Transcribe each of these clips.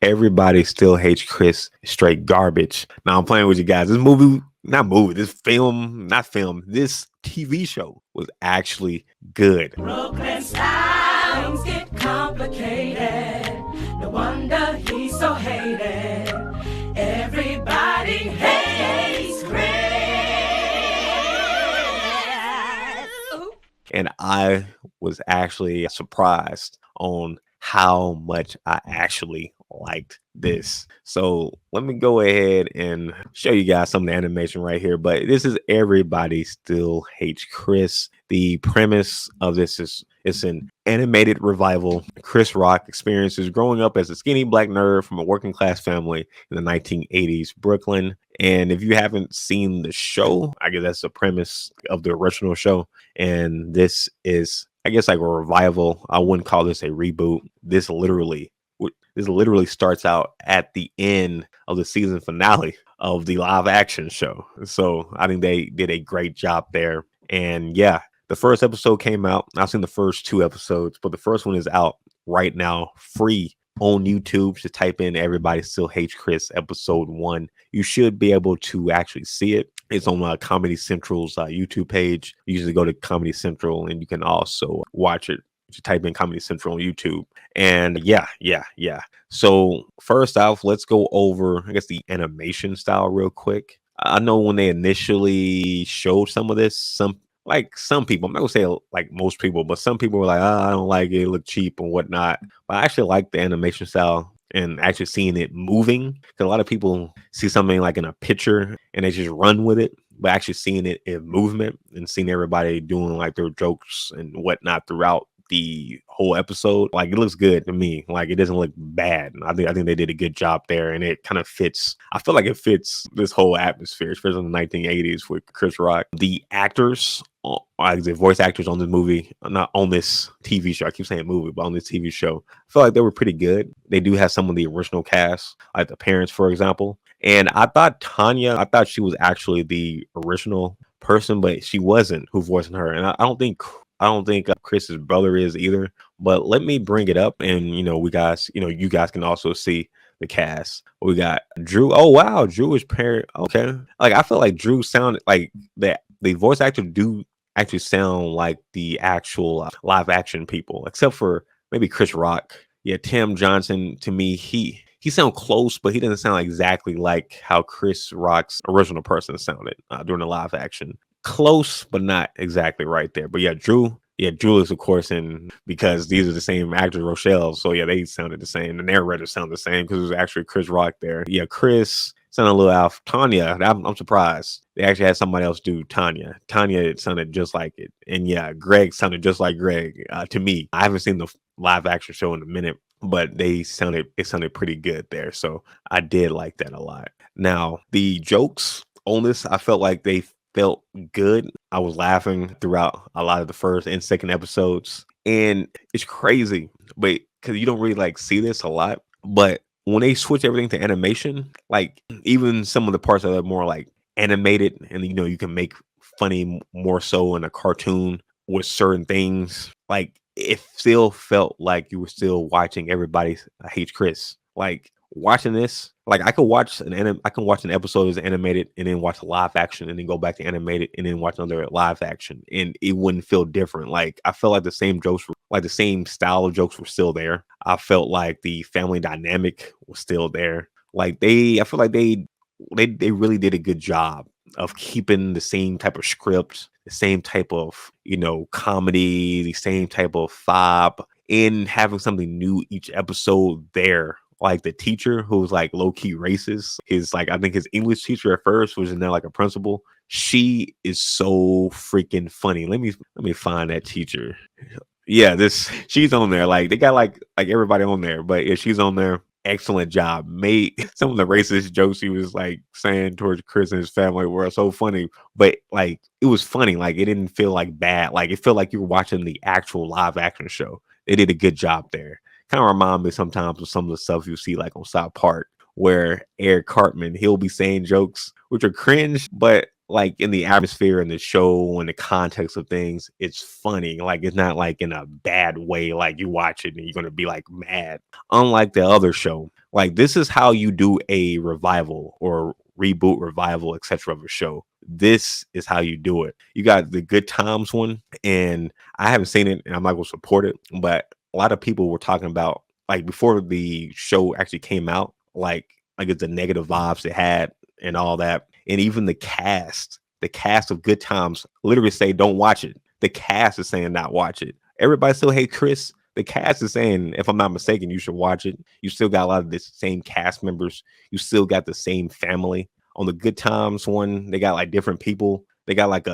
Everybody Still Hates Chris, straight garbage. Now I'm playing with you guys. This movie, not movie, this film, not film, this TV show was actually good. Brooklyn styles get complicated. No wonder he's so hated. Everybody hates Chris. And I was actually surprised on how much I actually liked this. So let me go ahead and show you guys some of the animation right here. But this is Everybody Still Hates Chris. The premise of this is it's an animated revival. Chris Rock experiences growing up as a skinny black nerd from a working class family in the 1980s Brooklyn. And if you haven't seen the show, I guess that's the premise of the original show. And this is, I guess, like a revival. I wouldn't call this a reboot. This literally starts out at the end of the season finale of the live action show. So I think they did a great job there. And yeah, the first episode came out. I've seen the first 2 episodes, but the first one is out right now, free on YouTube. Just type in Everybody Still Hates Chris episode 1. You should be able to actually see it. It's on Comedy Central's YouTube page. You usually go to Comedy Central and you can also watch it. You type in Comedy Central on YouTube. And yeah. So first off, let's go over, I guess, the animation style real quick. I know when they initially showed some of this, some people, I'm not gonna say like most people, but some people were like, I don't like it, look cheap and whatnot. But I actually like the animation style and actually seeing it moving. Because a lot of people see something like in a picture and they just run with it. But actually seeing it in movement and seeing everybody doing like their jokes and whatnot throughout the whole episode, like, it looks good to me. Like, it doesn't look bad. I think they did a good job there, and it kind of fits. I feel like it fits this whole atmosphere, especially in the 1980s with Chris Rock. The actors, like the voice actors on this movie, not on this TV show, I keep saying movie, but on this TV show, I feel like they were pretty good. They do have some of the original cast, like the parents, for example. And I thought she was actually the original person, but she wasn't who voicing her. And I don't think Chris's brother is either. But let me bring it up, and you guys can also see the cast. We got Drew. Oh wow, Drew is parent. Okay, like I feel like Drew sounded like that. The voice actor do actually sound like the actual live action people, except for maybe Chris Rock. Yeah, Tim Johnson, to me, he sound close, but he doesn't sound exactly like how Chris Rock's original person sounded during the live action. Close, but not exactly right there. But yeah, Drew is of course in, because these are the same actors, Rochelle. So yeah, they sounded the same. The narrator sounded the same because it was actually Chris Rock there. Yeah, Chris sounded a little off. Tanya, I'm surprised they actually had somebody else do Tanya. It sounded just like it. And yeah, Greg sounded just like Greg to me. I haven't seen the live action show in a minute, but it sounded pretty good there. So I did like that a lot. Now, the jokes on this, I felt like they felt good. I was laughing throughout a lot of the first and second episodes. And it's crazy, but because you don't really like see this a lot. But when they switch everything to animation, like even some of the parts that are more like animated, and you can make funny more so in a cartoon with certain things, like it still felt like you were still watching Everybody Hates Chris. Like watching this, like I can watch an episode as animated and then watch live action and then go back to animated and then watch another live action, and it wouldn't feel different. Like I felt like the same jokes were, like the same style of jokes were still there. I felt like the family dynamic was still there. Like I feel like they really did a good job of keeping the same type of script, the same type of comedy, the same type of vibe, and having something new each episode there. Like the teacher who was like low key racist, I think his English teacher at first was in there like a principal. She is so freaking funny. Let me find that teacher. Yeah, she's on there. Like they got like everybody on there, but yeah, she's on there. Excellent job. Made some of the racist jokes he was like saying towards Chris and his family were so funny, but like it was funny. Like it didn't feel like bad. Like it felt like you were watching the actual live action show. They did a good job there. Kind of remind me sometimes of some of the stuff you see like on South Park, where Eric Cartman, he'll be saying jokes which are cringe, but like in the atmosphere and the show and the context of things, it's funny. Like it's not like in a bad way, like you watch it and you're gonna be like mad. Unlike the other show, like this is how you do a revival or reboot, revival, etc. of a show. This is how you do it. You got the Good Times one, and I haven't seen it, and I'm not gonna support it, but a lot of people were talking about like before the show actually came out, like it's the negative vibes they had and all that. And even the cast of Good Times literally say don't watch it. The cast is saying not watch it. Everybody still hate Chris. The cast is saying, if I'm not mistaken, you should watch it. You still got a lot of the same cast members. You still got the same family. On the Good Times one, they got like different people. They got like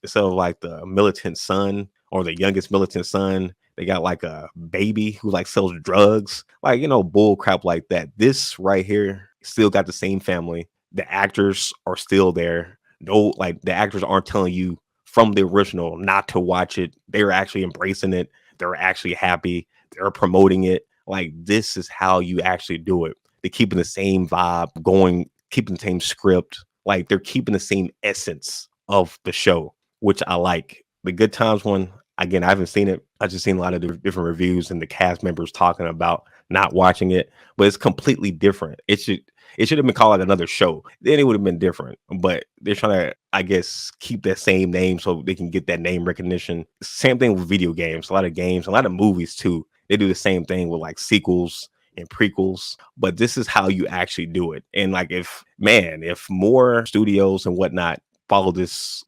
instead of like the militant son or the youngest militant son, they got like a baby who like sells drugs, like, bull crap like that. This right here still got the same family. The actors are still there. No, like the actors aren't telling you from the original not to watch it. They're actually embracing it. They're actually happy. They're promoting it. Like this is how you actually do it. They're keeping the same vibe going, keeping the same script. Like they're keeping the same essence of the show, which I like. The Good Times one, again, I haven't seen it. I just seen a lot of different reviews and the cast members talking about not watching it, but it's completely different. It should have been called like another show. Then it would have been different. But they're trying to, I guess, keep that same name so they can get that name recognition. Same thing with video games. A lot of games, a lot of movies too. They do the same thing with like sequels and prequels. But this is how you actually do it. And like if more studios and whatnot follow this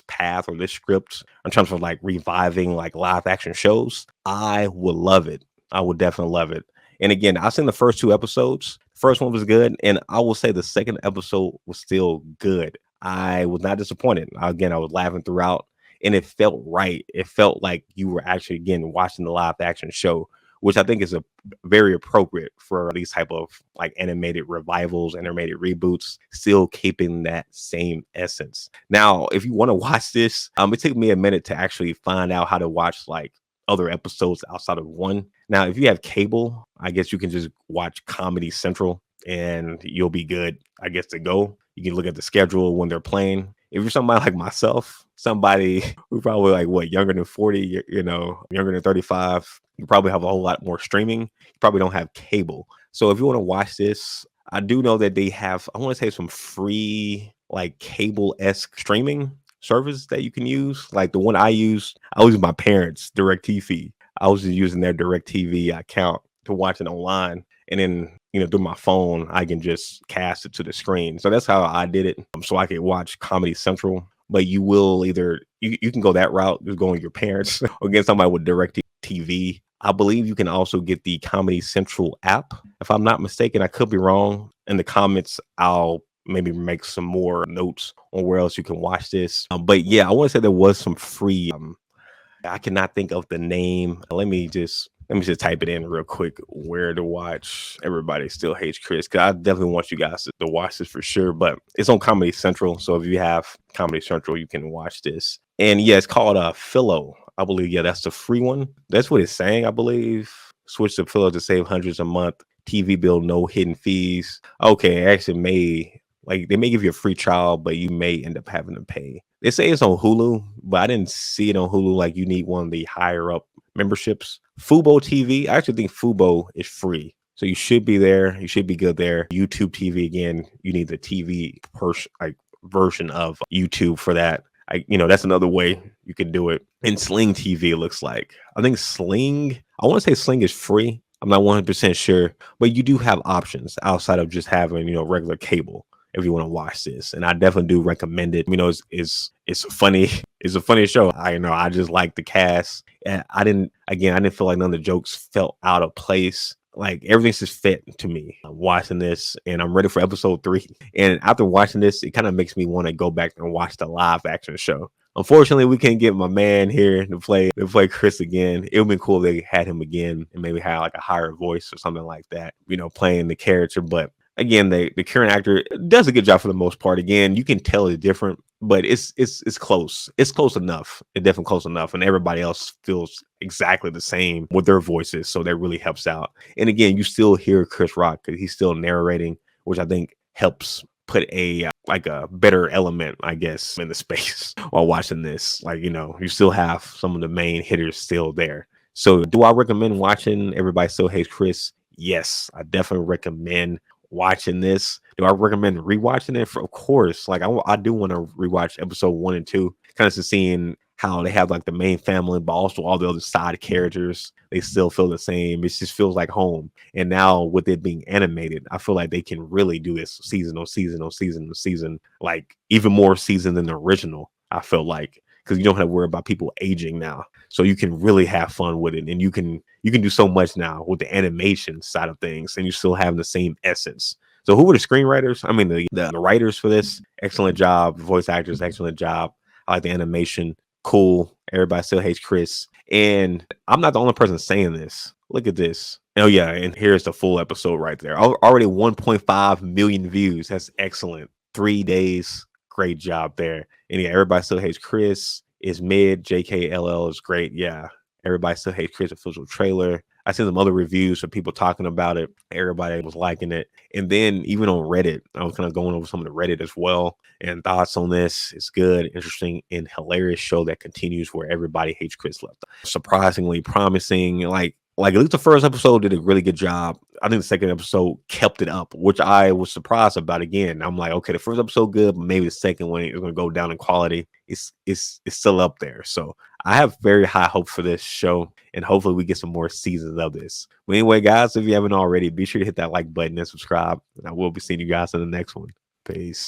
path or this script in terms of like reviving like live action shows, I would love it. I would definitely love it. And again, I've seen the first 2 episodes. The first one was good, and I will say the second episode was still good. I was not disappointed. Again, I was laughing throughout, and it felt right. It felt like you were actually again watching the live action show, which I think is a very appropriate for these type of like animated revivals, animated reboots, still keeping that same essence. Now, if you want to watch this, it took me a minute to actually find out how to watch like other episodes outside of one. Now, if you have cable, I guess you can just watch Comedy Central and you'll be good, I guess, to go. You can look at the schedule when they're playing. If you're somebody like myself, somebody who probably like younger than 40, younger than 35, you probably have a whole lot more streaming. You probably don't have cable. So if you want to watch this, I do know that they have, I want to say some free like cable-esque streaming service that you can use. Like the one I was using my parents' DirecTV. I was just using their DirecTV account to watch it online. And then, through my phone, I can just cast it to the screen. So that's how I did it. So I could watch Comedy Central. But you will either, you can go that route, just going with your parents or get somebody with DirecTV. I believe you can also get the Comedy Central app. If I'm not mistaken, I could be wrong. In the comments, I'll maybe make some more notes on where else you can watch this. But yeah, I want to say there was some free. I cannot think of the name. Let me just type it in real quick. Where to watch? Everybody still hates Chris, because I definitely want you guys to watch this for sure. But it's on Comedy Central, so if you have Comedy Central, you can watch this. And yeah, it's called Philo, I believe. Yeah, that's the free one. That's what it's saying, I believe. Switch to Philo to save hundreds a month. TV bill, no hidden fees. Okay, actually they may give you a free trial, but you may end up having to pay. They say it's on Hulu, but I didn't see it on Hulu. Like you need one of the higher up memberships. Fubo TV, I actually think Fubo is free. So you should be there. You should be good there. YouTube TV, again, you need the TV version of YouTube for that. That's another way you can do it. And Sling TV, it looks like. I think I want to say Sling is free. I'm not 100% sure, but you do have options outside of just having, regular cable if you want to watch this. And I definitely do recommend it. It's funny. It's a funny show. I just like the cast. And I didn't feel like none of the jokes felt out of place. Like everything's just fit to me. I'm watching this and I'm ready for episode 3. And after watching this, it kind of makes me want to go back and watch the live action show. Unfortunately, we can't get my man here to play Chris again. It would be cool if they had him again and maybe had like a higher voice or something like that, playing the character. But again, the current actor does a good job for the most part. Again, you can tell it's different, but it's close. It's close enough. It's definitely close enough. And everybody else feels exactly the same with their voices. So that really helps out. And again, you still hear Chris Rock because he's still narrating, which I think helps put a like a better element, I guess, in the space while watching this. Like, you still have some of the main hitters still there. So do I recommend watching Everybody Still Hates Chris? Yes, I definitely recommend watching this. Do I recommend rewatching it? Of course. Like I do want to rewatch episode 1 and 2, kind of seeing how they have like the main family, but also all the other side characters. They still feel the same. It just feels like home. And now with it being animated, I feel like they can really do this season on season on season on season, like even more season than the original. I feel like, because you don't have to worry about people aging now, so you can really have fun with it, and you can do so much now with the animation side of things, and you still have the same essence. So who were the screenwriters? I mean, the writers for this, excellent job. Voice actors, excellent job. I like the animation, cool. Everybody Still Hates Chris. And I'm not the only person saying this. Look at this. Oh yeah, and here's the full episode right there. Already 1.5 million views. That's excellent. 3 days. Great job there. And yeah, Everybody Still Hates Chris is mid. JKLL is great. Yeah. Everybody Still Hates Chris official trailer. I seen some other reviews of people talking about it. Everybody was liking it. And then even on Reddit, I was kind of going over some of the Reddit as well. And thoughts on this. It's good, interesting, and hilarious show that continues where Everybody Hates Chris left. Surprisingly promising. Like at least the first episode did a really good job. I think the second episode kept it up, which I was surprised about. Again, I'm like, okay, the first episode good, but maybe the second one is going to go down in quality. It's still up there. So I have very high hope for this show, and hopefully we get some more seasons of this. But anyway, guys, if you haven't already, be sure to hit that like button and subscribe. And I will be seeing you guys in the next one. Peace.